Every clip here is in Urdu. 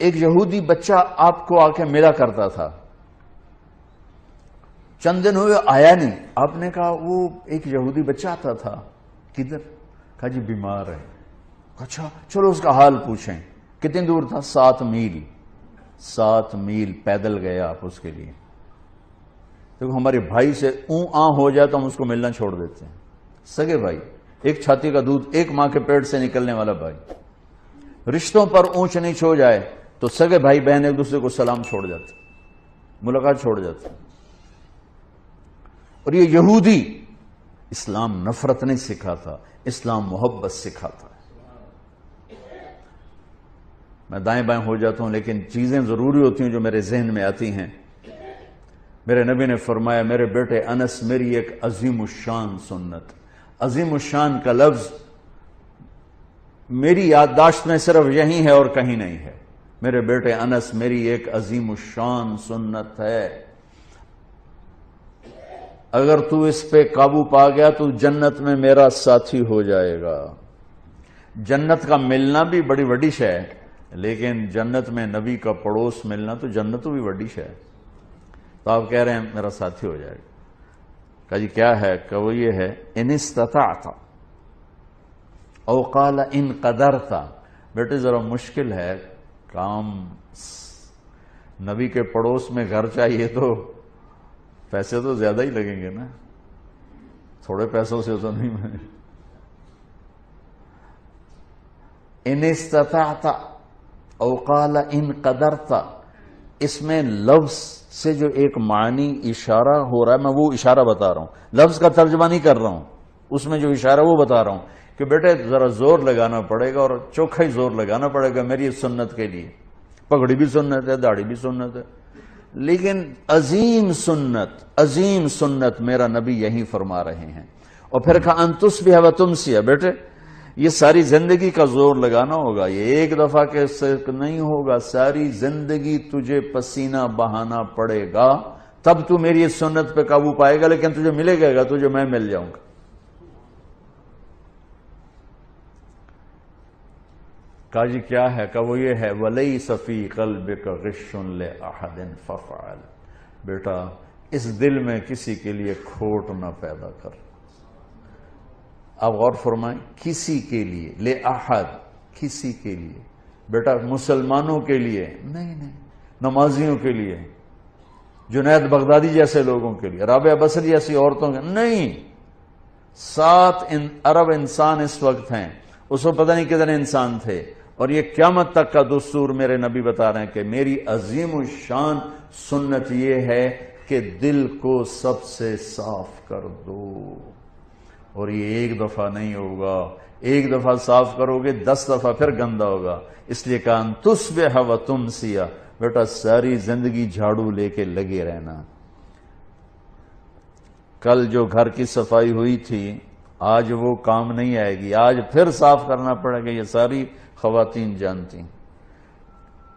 ایک یہودی بچہ آپ کو آ کے ملا کرتا تھا، چند دن ہوئے آیا نہیں، آپ نے کہا وہ ایک یہودی بچہ آتا تھا، کدھر؟ کہا جی بیمار ہے۔ اچھا چلو اس کا حال پوچھیں۔ کتنی دور تھا؟ 7 میل، 7 میل پیدل گئے آپ اس کے لیے۔ تو ہمارے بھائی سے ہو جائے تو ہم اس کو ملنا چھوڑ دیتے ہیں، سگے بھائی، ایک چھاتی کا دودھ، ایک ماں کے پیٹ سے نکلنے والا بھائی، رشتوں پر اونچ نیچ ہو جائے تو سگے بھائی بہن ایک دوسرے کو سلام چھوڑ جاتے، ملاقات چھوڑ جاتے۔ اور یہ یہودی اسلام نفرت نہیں سکھاتا، اسلام محبت سکھاتا ہے۔ میں دائیں بائیں ہو جاتا ہوں لیکن چیزیں ضروری ہوتی ہیں جو میرے ذہن میں آتی ہیں۔ میرے نبی نے فرمایا، میرے بیٹے انس، میری ایک عظیم الشان سنت، عظیم الشان کا لفظ میری یادداشت میں صرف یہی ہے اور کہیں نہیں ہے۔ میرے بیٹے انس، میری ایک عظیم الشان سنت ہے، اگر تو اس پہ قابو پا گیا تو جنت میں میرا ساتھی ہو جائے گا۔ جنت کا ملنا بھی بڑی بڑی شے ہے، لیکن جنت میں نبی کا پڑوس ملنا تو جنت تو بھی بڑی شے ہے۔ تو آپ کہہ رہے ہیں میرا ساتھی ہو جائے گا۔ کہا جی کیا ہے؟ کہ وہ یہ ہے، ان استطعت او قال ان قدرت۔ بیٹے ذرا مشکل ہے کام، نبی کے پڑوس میں گھر چاہیے تو پیسے تو زیادہ ہی لگیں گے نا، تھوڑے پیسوں سے تو نہیں۔ ان استطعت او قال ان قدرت، اس میں لفظ سے جو ایک معنی اشارہ ہو رہا ہے، میں وہ اشارہ بتا رہا ہوں، لفظ کا ترجمہ نہیں کر رہا ہوں، اس میں جو اشارہ وہ بتا رہا ہوں کہ بیٹے ذرا زور لگانا پڑے گا اور چوکھا ہی زور لگانا پڑے گا میری سنت کے لیے۔ پگڑی بھی سنت ہے، داڑھی بھی سنت ہے، لیکن عظیم سنت میرا نبی یہی فرما رہے ہیں۔ اور پھر کہا ان تصبح و تمسی، بیٹے یہ ساری زندگی کا زور لگانا ہوگا، یہ ایک دفعہ کے سے نہیں ہوگا، ساری زندگی تجھے پسینہ بہانا پڑے گا، تب تو میری اس سنت پہ قابو پائے گا، لیکن تجھے ملے گا تجھے میں مل جاؤں گا۔ کہا جی کیا ہے؟ کہ وہ یہ ہے، وَلَيْسَ فِي قَلْبِكَ غِشٌّ لِأَحَدٍ فَافْعَلْ۔ بیٹا اس دل میں کسی کے لیے کھوٹ نہ پیدا کر۔ آپ غور فرمائیں، کسی کے لیے، لِأَحَد، کسی کے لیے، بیٹا مسلمانوں کے لیے نہیں، نمازیوں کے لیے، جنید بغدادی جیسے لوگوں کے لیے، رابعہ بصری جیسی عورتوں کے نہیں۔ 7 ارب انسان اس وقت ہیں، اس وقت پتہ نہیں کتنے انسان تھے، اور یہ قیامت تک کا دستور میرے نبی بتا رہے ہیں کہ میری عظیم الشان سنت یہ ہے کہ دل کو سب سے صاف کر دو، اور یہ ایک دفعہ نہیں ہوگا، ایک دفعہ صاف کرو گے 10 دفعہ پھر گندا ہوگا۔ اس لیے کہا ان تصبح و تمسی، بیٹا ساری زندگی جھاڑو لے کے لگے رہنا۔ کل جو گھر کی صفائی ہوئی تھی آج وہ کام نہیں آئے گی، آج پھر صاف کرنا پڑے گا، یہ ساری خواتین جانتی۔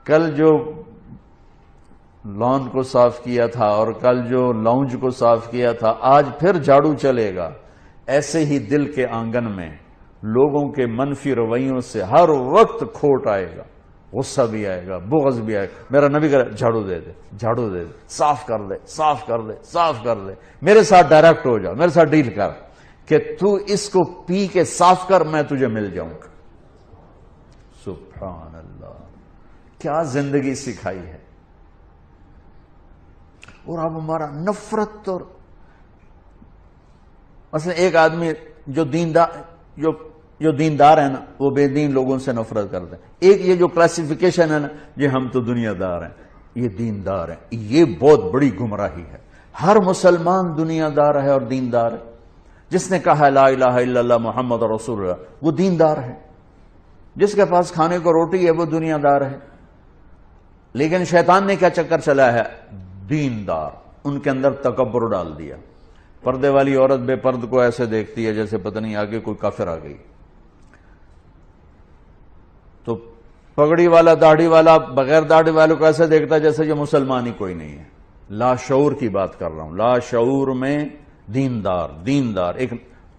کل جو لان کو صاف کیا تھا اور کل جو لاؤنج کو صاف کیا تھا آج پھر جھاڑو چلے گا۔ ایسے ہی دل کے آنگن میں لوگوں کے منفی رویوں سے ہر وقت کھوٹ آئے گا، غصہ بھی آئے گا، بغض بھی آئے گا۔ میرا نبی کہا جھاڑو دے دے، جھاڑو دے دے، صاف کر دے، صاف کر دے، صاف کر دے، میرے ساتھ ڈائریکٹ ہو جا، میرے ساتھ ڈیل کر کہ تو اس کو پی کے صاف کر، میں تجھے مل جاؤں گا۔ سبحان اللہ، کیا زندگی سکھائی ہے۔ اور اب ہمارا نفرت، اور مثلا ایک آدمی جو دیندار ہے نا وہ بے دین لوگوں سے نفرت کرتے ہیں۔ ایک یہ جو کلاسیفیکیشن ہے نا، یہ ہم تو دنیا دار ہیں، یہ دیندار ہیں، یہ بہت بڑی گمراہی ہے۔ ہر مسلمان دنیا دار ہے اور دیندار ہے۔ جس نے کہا لا الہ الا اللہ محمد رسول اللہ وہ دیندار ہے، جس کے پاس کھانے کو روٹی ہے وہ دنیا دار ہے۔ لیکن شیطان نے کیا چکر چلا ہے؟ دیندار، ان کے اندر تکبر ڈال دیا۔ پردے والی عورت بے پرد کو ایسے دیکھتی ہے جیسے پتہ نہیں آگے کوئی کافر آ گئی، تو پگڑی والا داڑھی والا بغیر داڑھی والے کو ایسے دیکھتا ہے جیسے یہ مسلمان ہی کوئی نہیں ہے۔ لا شعور کی بات کر رہا ہوں، لا شعور میں دیندار۔ ایک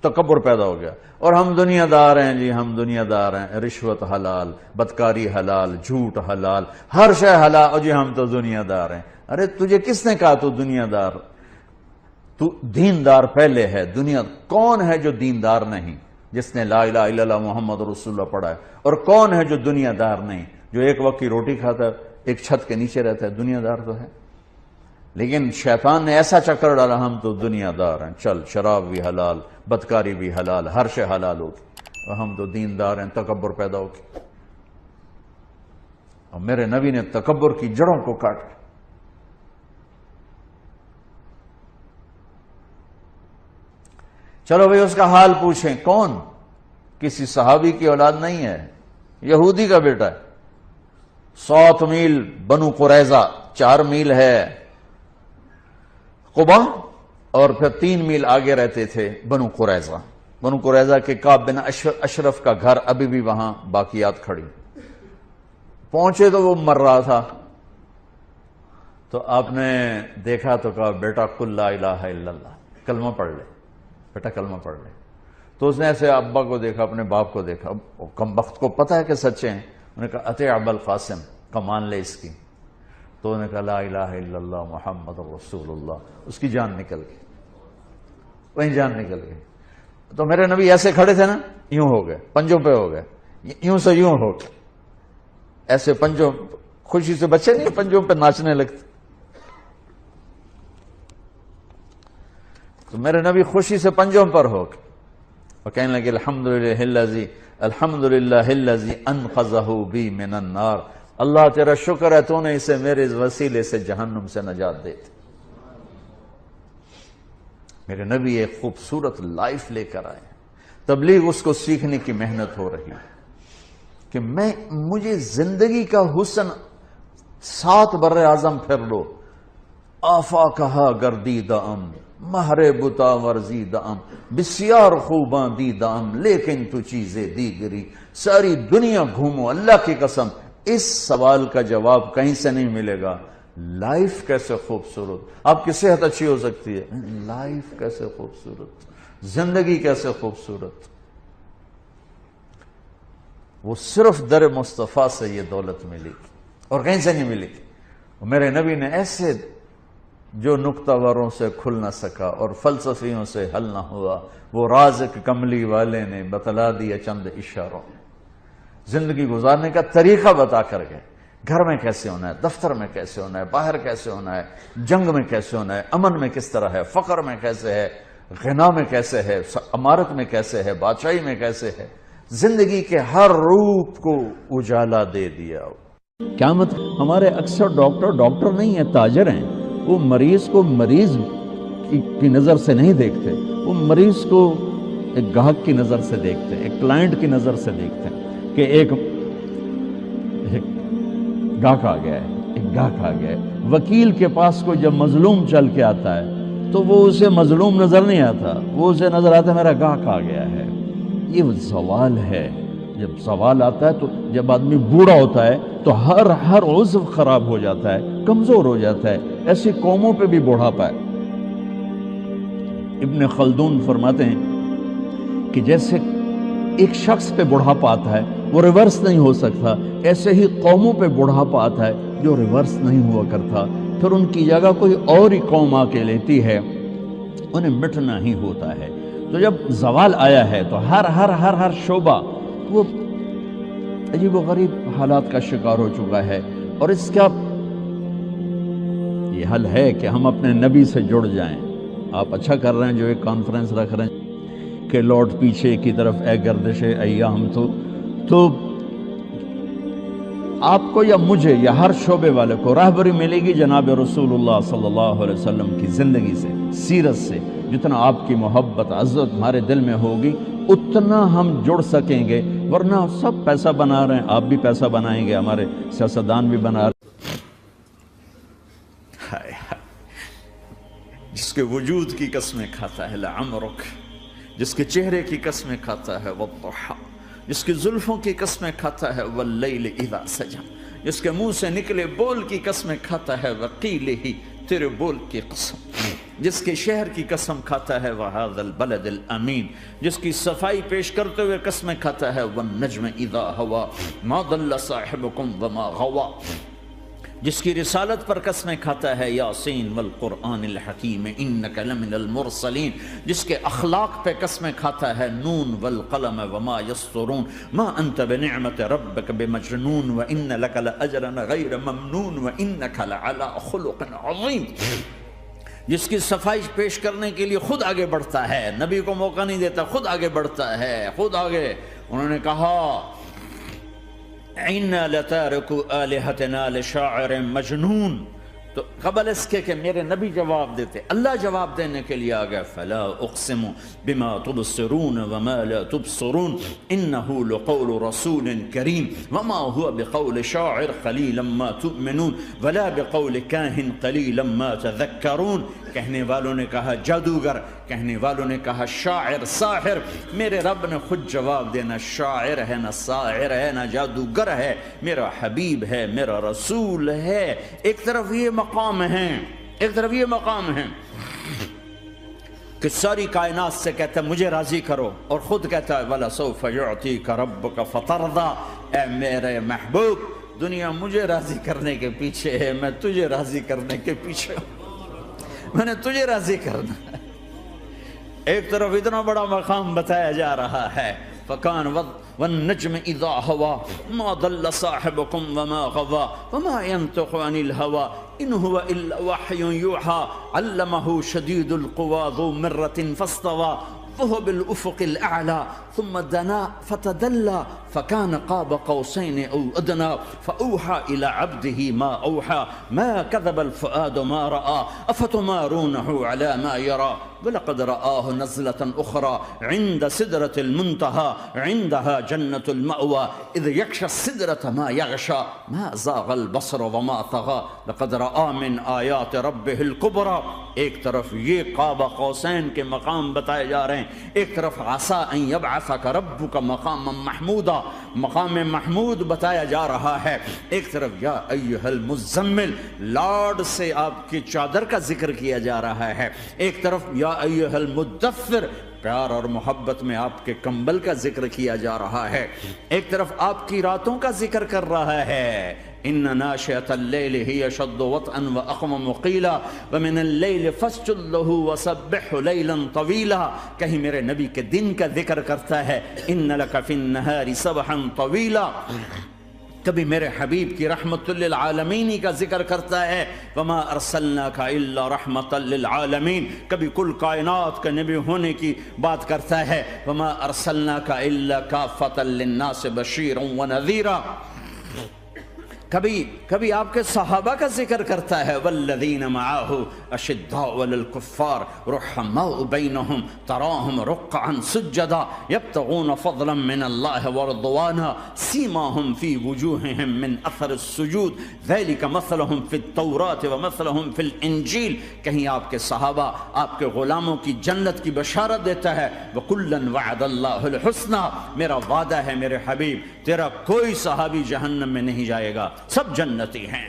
تکبر پیدا ہو گیا. اور ہم دنیا دار ہیں جی، ہم دنیا دار ہیں، رشوت حلال، بدکاری حلال، جھوٹ حلال، ہر شے حلال، اور جی ہم تو دنیا دار ہیں. ارے تجھے کس نے کہا تو دنیا دار؟ تو دیندار پہلے ہے. دنیا کون ہے جو دیندار نہیں، جس نے لا الہ الا اللہ محمد رسول اللہ پڑھا ہے؟ اور کون ہے جو دنیا دار نہیں، جو ایک وقت کی روٹی کھاتا ہے، ایک چھت کے نیچے رہتا ہے؟ دنیا دار تو ہے. لیکن شیطان نے ایسا چکر ڈالا، ہم تو دنیا دار ہیں، چل شراب بھی حلال، بدکاری بھی حلال، ہر شے حلال ہوگی، اور ہم تو دیندار ہیں. تکبر پیدا ہوگی. اور میرے نبی نے تکبر کی جڑوں کو کاٹ. چلو بھئی اس کا حال پوچھیں. کون؟ کسی صحابی کی اولاد نہیں ہے، یہودی کا بیٹا ہے. 7 میل بنو قریظہ، 4 میل ہے قبا، اور پھر 3 میل آگے رہتے تھے بنو قریظہ. بنو قریظہ کے کعب بن اشرف کا گھر ابھی بھی وہاں باقیات کھڑی. پہنچے تو وہ مر رہا تھا، تو آپ نے دیکھا تو کہا بیٹا قل لا الہ الا اللہ، کلمہ پڑھ لے بیٹا، کلمہ پڑھ لے. تو اس نے ایسے ابا کو دیکھا، اپنے باپ کو دیکھا، کم بخت کو پتہ ہے کہ سچے ہیں. انہوں نے کہا اطیع ابا القاسم، کمان لے اس کی. تو انہوں نے کہا لا الہ الا اللہ محمد رسول اللہ. اس کی جان نکل گئی، وہیں جان نکل گئی. تو میرے نبی ایسے کھڑے تھے نا، یوں ہو گئے، پنجوں پہ ہو گئے، یوں سے یوں ہو گئے، ایسے پنجوں. خوشی سے بچے نہیں پنجوں پہ ناچنے لگتے. تو میرے نبی خوشی سے پنجوں پر ہو گئے اور کہنے لگے الحمدللہ الذی انقذہ بی من النار. اللہ تیرا شکر ہے تو نے اسے میرے وسیلے سے جہنم سے نجات دے دی. میرے نبی ایک خوبصورت لائف لے کر آئے. تبلیغ اس کو سیکھنے کی محنت ہو رہی ہے کہ مجھے زندگی کا حسن 7 بر اعظم پھر لو. آفا کہا گردیدام، مہر بتا ورزیدام، بسیار خوباں دیدام، لیکن تو چیزیں دیگری. ساری دنیا گھومو، اللہ کی قسم اس سوال کا جواب کہیں سے نہیں ملے گا. لائف کیسے خوبصورت، آپ کی صحت اچھی ہو سکتی ہے، لائف کیسے خوبصورت، زندگی کیسے خوبصورت. وہ صرف در مصطفیٰ سے یہ دولت ملی اور کہیں سے نہیں ملی. میرے نبی نے ایسے جو نکتہ وروں سے کھل نہ سکا اور فلسفیوں سے حل نہ ہوا، وہ رازق کملی والے نے بتلا دیا چند اشاروں میں. زندگی گزارنے کا طریقہ بتا کر گئے. گھر میں کیسے ہونا ہے، دفتر میں کیسے ہونا ہے، باہر کیسے ہونا ہے، جنگ میں کیسے ہونا ہے، امن میں کس طرح ہے، فقر میں کیسے ہے، غنا میں کیسے ہے، امارت میں کیسے ہے، بادشاہی میں کیسے ہے. زندگی کے ہر روپ کو اجالا دے دیا. قیامت ہمارے اکثر ڈاکٹر نہیں ہیں، تاجر ہیں. وہ مریض کو مریض کی نظر سے نہیں دیکھتے، وہ مریض کو ایک گاہک کی نظر سے دیکھتے ہیں، ایک کلائنٹ کی نظر سے دیکھتے ہیں کہ ایک گاہک آ گیا ہے. وکیل کے پاس کو جب مظلوم چل کے آتا ہے تو وہ اسے مظلوم نظر نہیں آتا، وہ اسے نظر آتا ہے میرا گاہک آ گیا ہے. یہ زوال ہے. جب زوال آتا ہے تو جب آدمی بوڑھا ہوتا ہے تو ہر عضو خراب ہو جاتا ہے، کمزور ہو جاتا ہے. ایسی قوموں پہ بھی بوڑھاپا ہے. ابن خلدون فرماتے ہیں کہ جیسے ایک شخص پہ بڑھاپا آتا ہے وہ ریورس نہیں ہو سکتا، ایسے ہی قوموں پہ بڑھاپا آتا ہے جو ریورس نہیں ہوا کرتا. پھر ان کی جگہ کوئی اور ہی قوم آ کے لیتی ہے، انہیں مٹنا ہی ہوتا ہے. تو جب زوال آیا ہے تو ہر شعبہ وہ عجیب و غریب حالات کا شکار ہو چکا ہے. اور اس کا یہ حل ہے کہ ہم اپنے نبی سے جڑ جائیں. آپ اچھا کر رہے ہیں جو ایک کانفرنس رکھ رہے ہیں کہ لوٹ پیچھے کی طرف اے گردش ایام. تو آپ کو یا مجھے یا ہر شعبے والے کو راہبری ملے گی جناب رسول اللہ صلی اللہ علیہ وسلم کی زندگی سے، سیرت سے. جتنا آپ کی محبت عزت ہمارے دل میں ہوگی اتنا ہم جڑ سکیں گے. ورنہ سب پیسہ بنا رہے ہیں، آپ بھی پیسہ بنائیں گے، ہمارے سیاستدان بھی بنا رہے ہیں. جس کے وجود کی قسمیں کھاتا ہے لعمرک، جس کے چہرے کی قسمیں کھاتا ہے والضحى، جس کی زلفوں کی قسمیں کھاتا ہے واللیل اذا سجا، جس کے منہ سے نکلے بول کی قسمیں کھاتا ہے وقیلہ، تیرے بول کی قسم. جس کے شہر کی قسم کھاتا ہے وَهَذَا الْبَلَدِ الْأَمِينَ، جس کی صفائی پیش کرتے ہوئے قسمیں کھاتا ہے وَالنَّجْمِ إِذَا هَوَى مَا ضَلَّ صَاحِبُكُمْ وَمَا غَوَى، جس کی رسالت پر قسمیں کھاتا ہے یاسین والقرآن الحکیم انک لمن المرسلین، جس کے اخلاق پہ قسمیں کھاتا ہے نون والقلم وما یسطرون ما انت بنعمت ربک بمجنون وان لک لاجرا غیر ممنون وانک لعلی خلق عظیم، جس کی صفائی پیش کرنے کے لیے خود آگے بڑھتا ہے، نبی کو موقع نہیں دیتا، خود آگے بڑھتا ہے، خود آگے۔ انہوں نے کہا اِنَّا لَتَارِكُ آلِهَتِنَا لِشَاعِرٍ مَجْنُونَ، تو قبل اس کے کہ میرے نبی جواب دیتے، اللہ جواب دینے کے لیے آگیا فَلَا أُقْسِمُ بِمَا تُبْصِرُونَ وَمَا لَا تُبْصِرُونَ إِنَّهُ لَقَوْلُ رَسُولٍ كَرِيمٍ وَمَا هُوَ بِقَوْلِ شَاعِرٍ قَلِيلًا مَا تُؤْمِنُونَ وَلَا بِقَوْلِ كَاهِنٍ قَلِيلًا مَا تَذَكَّرُونَ۔ کہنے والوں نے کہا جادوگر، کہنے والوں نے کہا شاعر، ساحر، میرے رب نے خود جواب دینا شاعر ہے نہ ساحر ہے نہ جادوگر ہے، میرا حبیب ہے، میرا رسول ہے۔ ایک طرف یہ مقام ہے، ایک طرف یہ مقام ہے کہ ساری کائنات سے کہتا ہے مجھے راضی کرو، اور خود کہتا ہے وَلَسَوْفَ يُعْطِيكَ رَبُّكَ فَتَرْضَىٰ، اے میرے محبوب دنیا مجھے راضی کرنے کے پیچھے ہے، میں تجھے راضی کرنے کے پیچھے ہوں، میں نے تجھے راضی کرنا ہے۔ ایک طرف اتنا بڑا مقام بتایا جا رہا ہے فَكَانَ وَالنَّجْمِ إِذَا هَوَى مَا ضَلَّ صَاحِبُكُمْ وَمَا غَوَى وَمَا يَنطِقُ عَنِ الْهَوَى إِنْ هُوَ إِلَّا وَحْيٌ يُوحَىٰ عَلَّمَهُ شَدِيدُ الْقُوَىٰ ذُو مِرَّةٍ فَاسْتَوَىٰ وهو بالأفق الأعلى ثم دنا فتدلى فكان قاب قوسين أو أدنى فأوحى إلى عبده ما أوحى ما كذب الفؤاد ما رأى أفتمارونه على ما يرى ولقد رآه نزلة أخرى عند سدرة المنتهى عندها جنة المأوى إذ يغشى السدرة ما يغشى ما زاغ البصر وما طغى لقد رأى من آيات ربه الكبرى۔ ایک طرف یہ قاب قوسین کے مقام بتائے جا رہے ہیں، ایک طرف عسیٰ ان یبعثک ربک مقاما محمودا، مقام محمود بتایا جا رہا ہے، ایک طرف یا ایھا المزمل لاڈ سے آپ کی چادر کا ذکر کیا جا رہا ہے، ایک طرف یا ایھا المدثر پیار اور محبت میں آپ کے کمبل کا ذکر کیا جا رہا ہے، ایک طرف آپ کی راتوں کا ذکر کر رہا ہے ان ناشئة الليل هي اشد وطئا واقوم قيلا ومن الليل فاسجد له وسبحه ليلا طويلا، کہیں میرے نبی کے دن کا ذکر کرتا ہے ان لك في النهار سبحا طويلا، کبھی میرے حبیب کی رحمت للعالمین کا ذکر کرتا ہے وما ارسلناک الا رحمت للعالمین، کبھی کل کائنات کا نبی ہونے کی بات کرتا ہے وما ارسلناک الا کافۃ للناس بشیرا ونذیرا، کبھی آپ کے صحابہ کا ذکر کرتا ہے والذین معاہ اشداء علی الکفار رحماء بینہم تراہم رکعا سجدا یبتغون فضلا من اللہ ورضوانا سیماہم فی وجوہہم من اثر السجود ذلک مثلہم فی التوراۃ ومثلہم فی الانجیل، کہیں آپ کے صحابہ آپ کے غلاموں کی جنت کی بشارت دیتا ہے وکلا وعد اللہ الحسنى، میرا وعدہ ہے میرے حبیب تیرا کوئی صحابی جہنم میں نہیں جائے گا، سب جنتی ہیں۔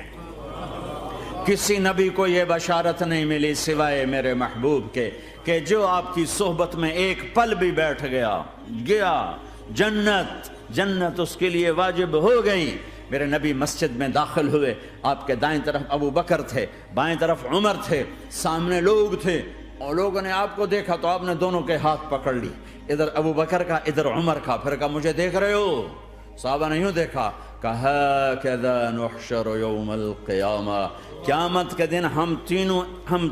کسی نبی کو یہ بشارت نہیں ملی سوائے میرے محبوب کے کہ جو آپ کی صحبت میں ایک پل بھی بیٹھ گیا جنت اس کے لیے واجب ہو گئی۔ میرے نبی مسجد میں داخل ہوئے، آپ کے دائیں طرف ابو بکر تھے، بائیں طرف عمر تھے، سامنے لوگ تھے، اور لوگوں نے آپ کو دیکھا تو آپ نے دونوں کے ہاتھ پکڑ لی، ادھر ابو بکر کا ادھر عمر کا، پھر کہا مجھے دیکھ رہے ہو؟ صحابہ نے یوں دیکھا، کہا کذا نحشر یوم القیامہ، قیامت کے دن ہم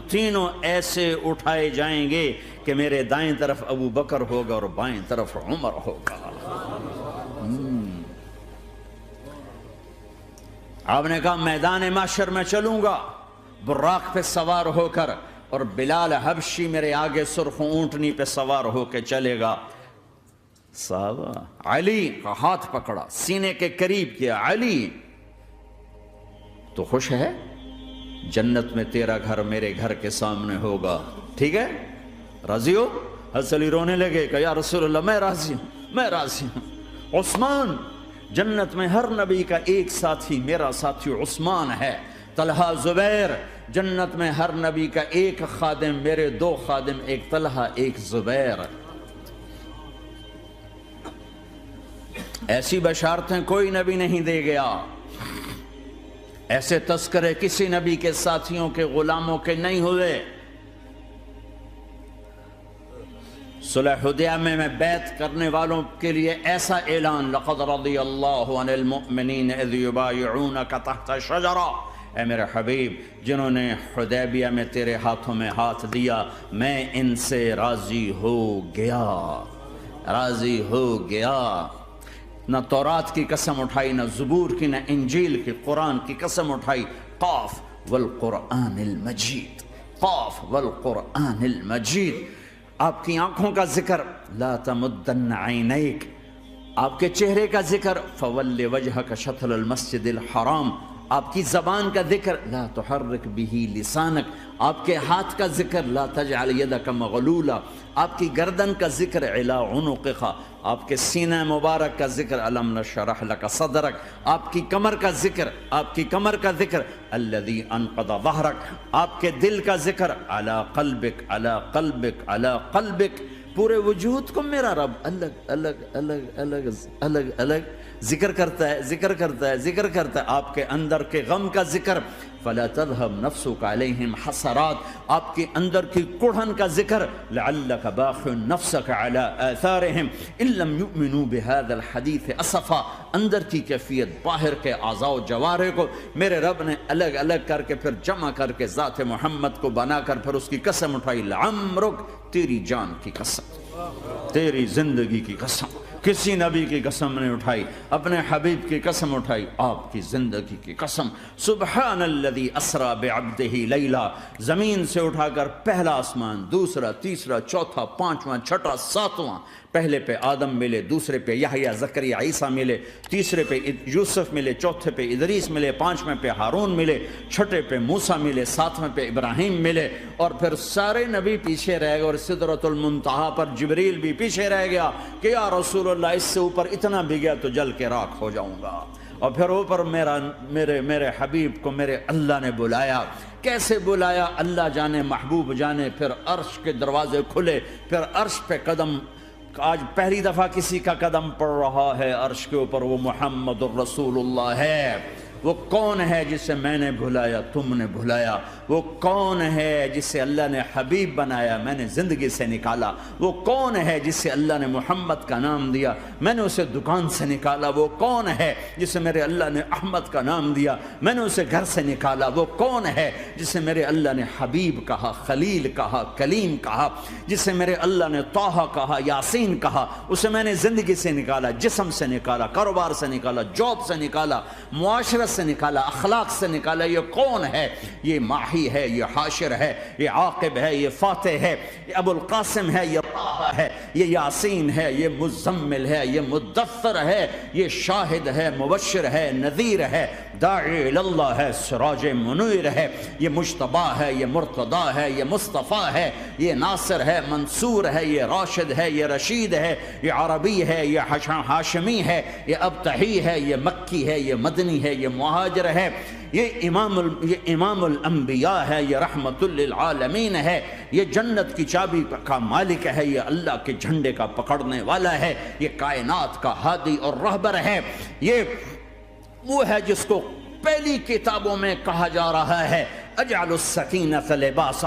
تینوں ایسے اٹھائے جائیں گے کہ میرے دائیں طرف ابو بکر ہوگا اور بائیں طرف عمر ہوگا۔ آپ نے کہا میدان محشر میں چلوں گا براق پہ سوار ہو کر، اور بلال حبشی میرے آگے سرخ اونٹنی پہ سوار ہو کے چلے گا۔ صحابہ علی کا ہاتھ پکڑا، سینے کے قریب کیا، علی تو خوش ہے؟ جنت میں تیرا گھر میرے گھر کے سامنے ہوگا، ٹھیک ہے؟ راضی ہو؟ حضرت علی رونے لگے کہ یا رسول اللہ میں راضی ہوں۔ عثمان، جنت میں ہر نبی کا ایک ساتھی میرا ساتھی عثمان ہے، طلحہ زبیر، جنت میں ہر نبی کا ایک خادم، میرے 2 خادم، ایک طلحہ ایک زبیر۔ ایسی بشارتیں کوئی نبی نہیں دے گیا، ایسے تذکرے کسی نبی کے ساتھیوں کے غلاموں کے نہیں ہوئے۔ صلح حدیبیہ میں بیعت کرنے والوں کے لیے ایسا اعلان، لقد رضی اللہ عن المؤمنین اذ یبایعونک تحت الشجرہ، اے میرے حبیب جنہوں نے حدیبیہ میں تیرے ہاتھوں میں ہاتھ دیا، میں ان سے راضی ہو گیا، راضی ہو گیا۔ نہ تورات کی قسم اٹھائی، نہ زبور کی، نہ انجیل کی، قرآن کی قسم اٹھائی۔ قاف والقرآن المجید، قاف والقرآن المجید۔ آپ کی آنکھوں کا ذکر، لا تمدن عینیک، آپ کے چہرے کا ذکر، فول وجہک شطر المسجد الحرام، آپ کی زبان کا ذکر، لا تحرک بہ لسانک، آپ کے ہاتھ کا ذکر، لا تجعل یدک مغلولہ، آپ کی گردن کا ذکر، علی عنقک، آپ کے سینہ مبارک کا ذکر، الم نشرح لک صدرک، آپ کی کمر کا ذکر، آپ کی کمر کا ذکر، الذی انقض ظہرک، آپ کے دل کا ذکر، علی قلبک، علی قلبک، علی قلبک۔ پورے وجود کو میرا رب الگ الگ الگ الگ الگ الگ ذکر کرتا ہے، ذکر کرتا ہے، ذکر کرتا ہے۔ آپ کے اندر کے غم کا ذکر، فلا تذهب نفسك علیہم حسرات، آپ کے اندر کی کڑھن کا ذکر، لعلک باخع نفسک علی آثارہم ان لم یؤمنوا بهذا الحدیث اسفا، اندر کی کیفیت، باہر کے اعضاء و جوارح کو میرے رب نے الگ الگ کر کے پھر جمع کر کے ذات محمد کو بنا کر پھر اس کی قسم اٹھائی، لعمرک، تیری جان کی قسم، تیری زندگی کی قسم۔ کسی نبی کی قسم نہیں اٹھائی، اپنے حبیب کی قسم اٹھائی، آپ کی زندگی کی قسم۔ سبحان الذی اسری بعبدہ لیلا، زمین سے اٹھا کر پہلا آسمان، دوسرا، تیسرا، چوتھا، پانچواں، چھٹا، ساتواں، پہلے پہ آدم ملے، دوسرے پہ یحییٰ، زکریا، عیسیٰ ملے، تیسرے پہ یوسف ملے، چوتھے پہ ادریس ملے، پانچویں پہ ہارون ملے، چھٹے پہ موسیٰ ملے، ساتویں پہ ابراہیم ملے، اور پھر سارے نبی پیچھے رہ گئے، اور سدرۃ المنتہا پر جبریل بھی پیچھے رہ گیا کہ یا رسول اللہ اس سے اوپر اتنا بھی گیا تو جل کے راکھ ہو جاؤں گا۔ اور پھر اوپر میرے حبیب کو میرے اللہ نے بلایا۔ کیسے بلایا اللہ جانے، محبوب جانے۔ پھر عرش کے دروازے کھلے، پھر عرش پہ قدم، آج پہلی دفعہ کسی کا قدم پڑ رہا ہے عرش کے اوپر، وہ محمد الرسول اللہ ہے۔ وہ کون ہے جسے میں نے بھلایا، تم نے بھلایا؟ وہ کون ہے جسے اللہ نے حبیب بنایا، میں نے زندگی سے نکالا؟ وہ کون ہے جسے اللہ نے محمد کا نام دیا، میں نے اسے دکان سے نکالا؟ وہ کون ہے جسے میرے اللہ نے احمد کا نام دیا، میں نے اسے گھر سے نکالا؟ وہ کون ہے جسے میرے اللہ نے حبیب کہا، خلیل کہا، کلیم کہا، جسے میرے اللہ نے طٰہٰ کہا، یاسین کہا؟ اسے میں نے زندگی سے نکالا، جسم سے نکالا، کاروبار سے نکالا، جاب سے نکالا، معاشرت سے نکالا، اخلاق سے نکالا۔ یہ کون ہے؟ یہ ماہی ہے، یہ حاشر ہے، یہ عاقب ہے، یہ فاتح ہے، یہ ابو القاسم ہے، یہ طٰہٰ ہے، یہ یاسین ہے، یہ مزمل ہے، یہ مدثر ہے، یہ شاہد ہے، مبشر ہے، نذیر ہے، داعی اللہ ہے، سراج منیر ہے، یہ مجتبی ہے، یہ مرتضی ہے، یہ مصطفیٰ ہے، یہ ناصر ہے، منصور ہے، یہ راشد ہے، یہ رشید ہے، یہ عربی ہے، یہ ہاشمی ہے، یہ ابتحی ہے، یہ مکی ہے، یہ مدنی ہے، یہ مہاجر ہے، یہ امام الانبیاء ہے، یہ رحمت للعالمین ہے، یہ جنت کی چابی کا مالک ہے، یہ اللہ کے جھنڈے کا پکڑنے والا ہے، یہ کائنات کا ہادی اور رہبر ہے۔ یہ وہ ہے جس کو پہلی کتابوں میں کہا جا رہا ہے اجعل السکینۃ لباسہ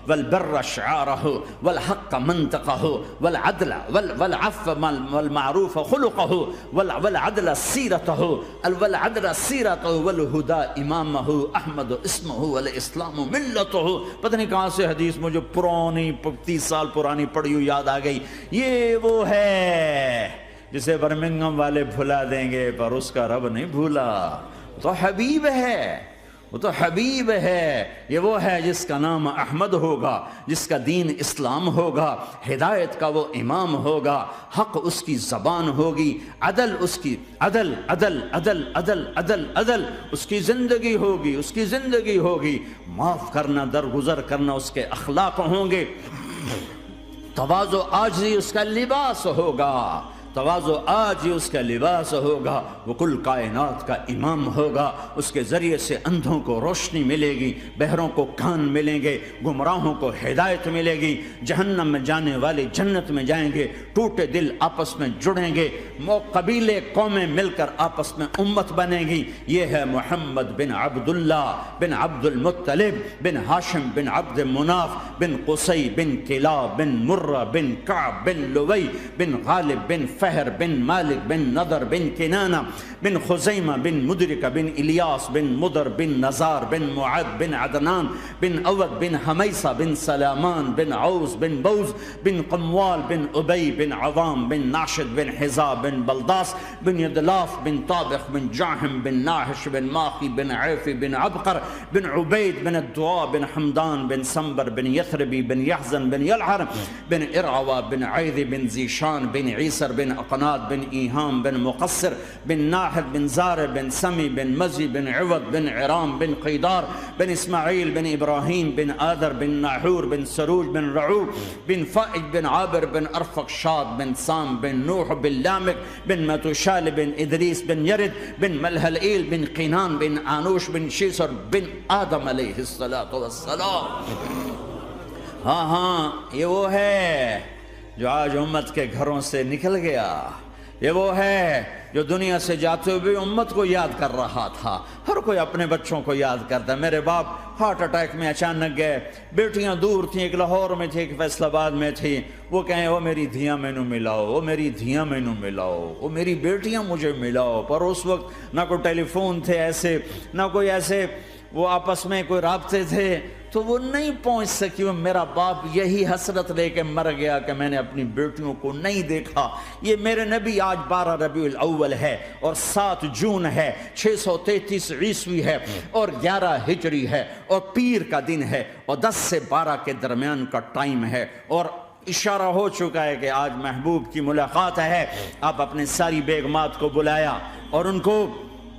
والبر شعارہ والحق منطقہ والعدل والعفو والمعروف خلقہ والعدل سیرتہ والہدى امامہ احمد اسمہ والاسلام ملتہ۔ پتہ نہیں کہاں سے حدیث مجھے پرانی 30 سال پرانی پڑھی ہوئی یاد آ گئی۔ یہ وہ ہے جسے برمنگم والے بھلا دیں گے پر اس کا رب نہیں بھولا۔ تو حبیب ہے، وہ تو حبیب ہے، یہ وہ ہے جس کا نام احمد ہوگا، جس کا دین اسلام ہوگا، ہدایت کا وہ امام ہوگا، حق اس کی زبان ہوگی، عدل اس کی عدل عدل عدل عدل عدل عدل اس کی زندگی ہوگی، اس کی زندگی ہوگی، معاف کرنا، درگزر کرنا اس کے اخلاق ہوں گے، تواضع عاجزی اس کا لباس ہوگا، تواضع آج ہی اس کا لباس ہوگا، وہ کل کائنات کا امام ہوگا، اس کے ذریعے سے اندھوں کو روشنی ملے گی، بہروں کو کان ملیں گے، گمراہوں کو ہدایت ملے گی، جہنم میں جانے والے جنت میں جائیں گے، ٹوٹے دل آپس میں جڑیں گے، قبیلے قومیں مل کر آپس میں امت بنیں گی۔ یہ ہے محمد بن عبداللہ بن عبد المطلب بن ہاشم بن عبد مناف بن قصی بن کلاب بن مرہ بن کعب بن لوی بن غالب بن فہر بن مالک بن نضر بن کنانہ بن خزیمہ بن مدرکہ بن الیاس بن مدر بن نزار بن معد بن عدنان بن اود بن حمیسہ بن سلامان بن عوز بن بوز بن قموال بن ابی بن عوام بن ناشد بن حزا بن بلداس بن یدلاف بن طابخ بن جاہم بن ناحش بن ماخی بن عیفی بن عبقر بن عبید بن الدعاء بن حمدان بن سنبر بن یثربی بن یحزن بن یلحر بن ارعوہ بن عیدی بن زیشان بن عیسر بن اقناد بن ایہام بن مقصر بن ناحد بن زار بن سمی بن مزی بن عوض بن عرام بن قیدار بن اسماعیل بن ابراہیم بن آدر بن ناحور بن سروج بن رعوب بن فائج بن عابر بن ارفق شاد بن سام بن نوح بن لامک بن متوشال بن ادریس بن یرد بن ملحلئیل بن قینان بن آنوش بن شیسر بن آدم علیہ السلام۔ ہاں یہ وہ ہے جو آج امت کے گھروں سے نکل گیا، یہ وہ ہے جو دنیا سے جاتے ہوئے امت کو یاد کر رہا تھا۔ ہر کوئی اپنے بچوں کو یاد کرتا ہے۔ میرے باپ ہارٹ اٹیک میں اچانک گئے، بیٹیاں دور تھیں، ایک لاہور میں تھی، ایک فیصل آباد میں تھی۔ وہ کہیں وہ میری دھیاں مینوں ملاؤ، وہ میری دھیاں مینوں ملاؤ، وہ میری بیٹیاں مجھے ملاؤ۔ پر اس وقت نہ کوئی ٹیلی فون تھے ایسے، نہ کوئی ایسے وہ آپس میں کوئی رابطے تھے، تو وہ نہیں پہنچ سکی۔ وہ میرا باپ یہی حسرت لے کے مر گیا کہ میں نے اپنی بیٹیوں کو نہیں دیکھا۔ یہ میرے نبی آج 12 ربیع الاول ہے اور 7 جون ہے، 633 عیسوی ہے اور 11 ہجری ہے اور پیر کا دن ہے اور 10 سے 12 کے درمیان کا ٹائم ہے، اور اشارہ ہو چکا ہے کہ آج محبوب کی ملاقات ہے۔ آپ اپنے ساری بیگمات کو بلایا اور ان کو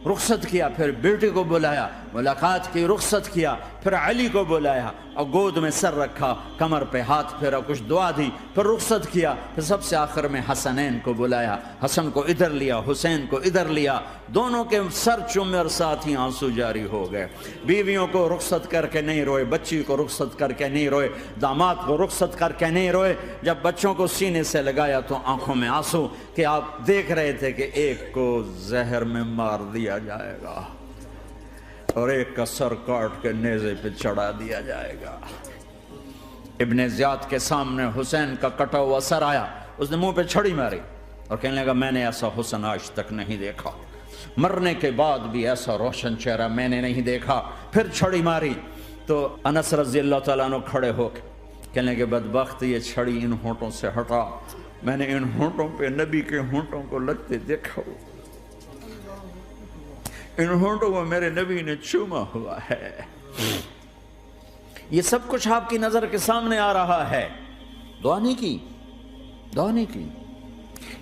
رخصت کیا، پھر بیٹے کو بلایا، ملاقات کی، رخصت کیا، پھر علی کو بلایا اور گود میں سر رکھا، کمر پہ ہاتھ پھیرا، کچھ دعا دی، پھر رخصت کیا، پھر سب سے آخر میں حسنین کو بلایا، حسن کو ادھر لیا، حسین کو ادھر لیا، دونوں کے سر چومے اور ساتھ ہی آنسو جاری ہو گئے۔ بیویوں کو رخصت کر کے نہیں روئے، بچی کو رخصت کر کے نہیں روئے، داماد کو رخصت کر کے نہیں روئے۔ جب بچوں کو سینے سے لگایا تو آنکھوں میں آنسو کہ آپ دیکھ رہے تھے کہ ایک کو زہر میں مار دیا جائے گا اور ایک کا سر کاٹ کے نیزے پہ چڑھا دیا جائے گا۔ ابن زیاد کے سامنے حسین کا کٹا ہوا سر آیا، اس نے منہ پہ چھڑی ماری اور کہنے لگا میں نے ایسا حسن آج تک نہیں دیکھا، مرنے کے بعد بھی ایسا روشن چہرہ میں نے نہیں دیکھا۔ پھر چھڑی ماری تو انس رضی اللہ تعالیٰ عنہ کھڑے ہو کے کہنے لگے بدبخت یہ چھڑی ان ہونٹوں سے ہٹا، میں نے ان ہونٹوں پہ نبی کے ہونٹوں کو لگتے دیکھا، ان ہونٹوں کو میرے نبی نے چوما ہوا ہے۔ یہ سب کچھ آپ کی نظر کے سامنے آ رہا ہے، دعا نہیں کی، دعا نہیں کی۔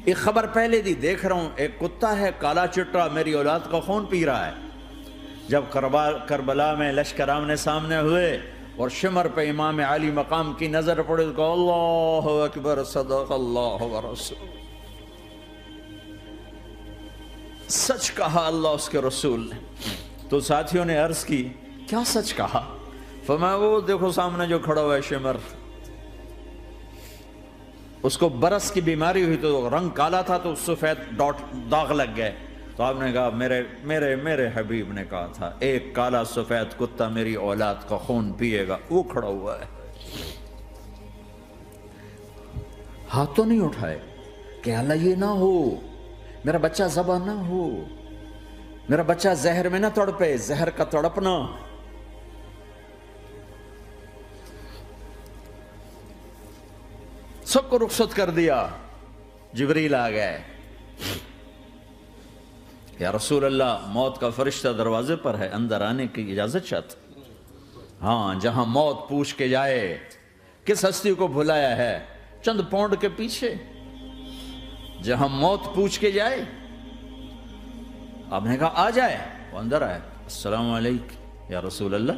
ایک خبر پہلے دی دیکھ رہا ہوں، ایک کتا ہے کالا چٹا میری اولاد کا خون پی رہا ہے۔ جب کربلا میں لشکر آمنے سامنے ہوئے اور شمر پہ امام علی مقام کی نظر پڑے تو کہا اللہ اکبر صدق اللہ ورسول، سچ کہا اللہ اس کے رسول نے۔ تو ساتھیوں نے عرض کی کیا سچ کہا؟ فرمایا وہ دیکھو سامنے جو کھڑا ہوا ہے شمر، اس کو برس کی بیماری ہوئی تو رنگ کالا تھا تو سفید داغ لگ گئے، تو آپ نے کہا میرے حبیب نے کہا تھا ایک کالا سفید کتا میری اولاد کا خون پیے گا، وہ کھڑا ہوا ہے۔ ہاتھ تو نہیں اٹھائے کہ اللہ یہ نہ ہو، میرا بچہ ذبح نہ ہو، میرا بچہ زہر میں نہ تڑپے، زہر کا تڑپنا۔ سب کو رخصت کر دیا، جبریل آ گئے، یا رسول اللہ موت کا فرشتہ دروازے پر ہے، اندر آنے کی اجازت چاہتا۔ ہاں جہاں موت پوچھ کے جائے کس ہستی کو بھلایا ہے، چند پونڈ کے پیچھے جہاں موت پوچھ کے جائے۔ آپ نے کہا آ جائے، وہ اندر آئے، السلام علیکم یا رسول اللہ،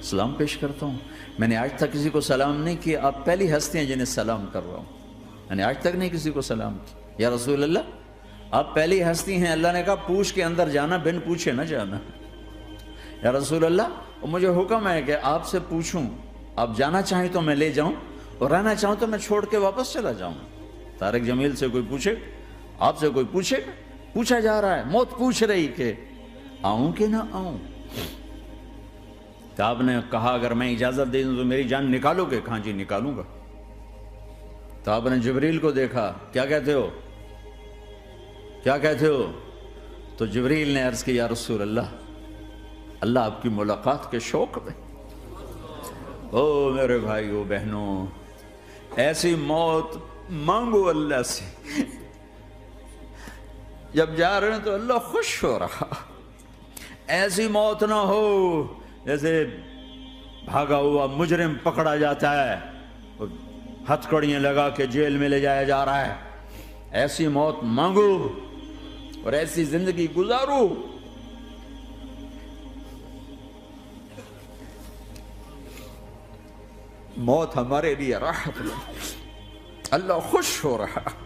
سلام پیش کرتا ہوں، میں نے آج تک کسی کو سلام نہیں کیا، آپ پہلی ہستی ہیں جنہیں سلام کر رہا ہوں، میں نے آج تک نہیں کسی کو سلام کیا۔ یا رسول اللہ آپ پہلی ہستی ہیں، اللہ نے کہا پوچھ کے اندر جانا، بن پوچھے نہ جانا۔ یا رسول اللہ مجھے حکم ہے کہ آپ سے پوچھوں، آپ جانا چاہیں تو میں لے جاؤں اور رہنا چاہوں تو میں چھوڑ کے واپس چلا جاؤں۔ طارق جمیل سے کوئی پوچھے، آپ سے کوئی پوچھے، پوچھا جا رہا ہے، موت پوچھ رہی کہ آؤں کہ نہ آؤں۔ تو آپ نے کہا اگر میں اجازت دے دوں تو میری جان نکالو گے؟ کہاں جی نکالوں گا۔ تو آپ نے جبریل کو دیکھا، کیا کہتے ہو، کیا کہتے ہو؟ تو جبریل نے عرض کی یا رسول اللہ، اللہ آپ کی ملاقات کے شوق میں۔ او میرے بھائیو بہنوں، ایسی موت مانگو اللہ سے، جب جا رہے ہیں تو اللہ خوش ہو رہا۔ ایسی موت نہ ہو جیسے بھاگا ہوا مجرم پکڑا جاتا ہے، ہتھکڑیاں لگا کے جیل میں لے جایا جا رہا ہے۔ ایسی موت مانگو اور ایسی زندگی گزارو۔ موت ہمارے لیے راحت ہے، اللہ خوش ہو رہا۔